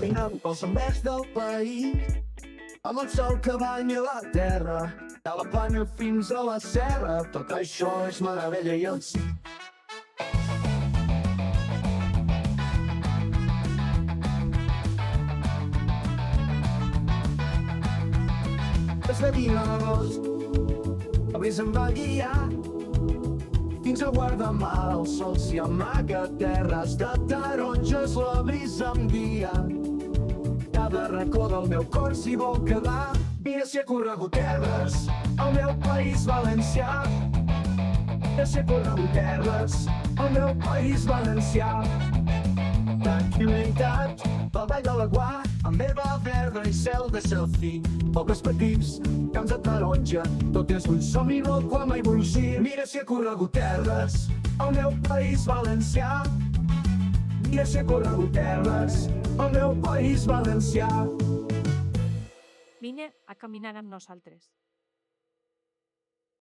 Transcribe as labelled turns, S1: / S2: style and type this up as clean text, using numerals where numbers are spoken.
S1: caminant pels envers del país, amb el sol que banya la terra, de la plana fins a la serra, tot això és meravella i el sí. Des de 20 d'agost, el vent se'n va guiar fins a Guardamar, el sol s'hi amaga, terres de taronges, la brisa em guia. Cada racó del meu cor s'hi vol quedar. Mira si he corregut terres al meu país valencià. Mira si he corregut terres al meu país valencià. Tranquil·litat pel Vall de Laguar, amb herba verda i cel de selfie. Pobles petits, camps de taronja, tot és un somni no quan mai brusir. Mira si he corregut terres al meu país valencià. Mira si he corregut terres al meu país valencià.
S2: Vine a caminar amb nosaltres.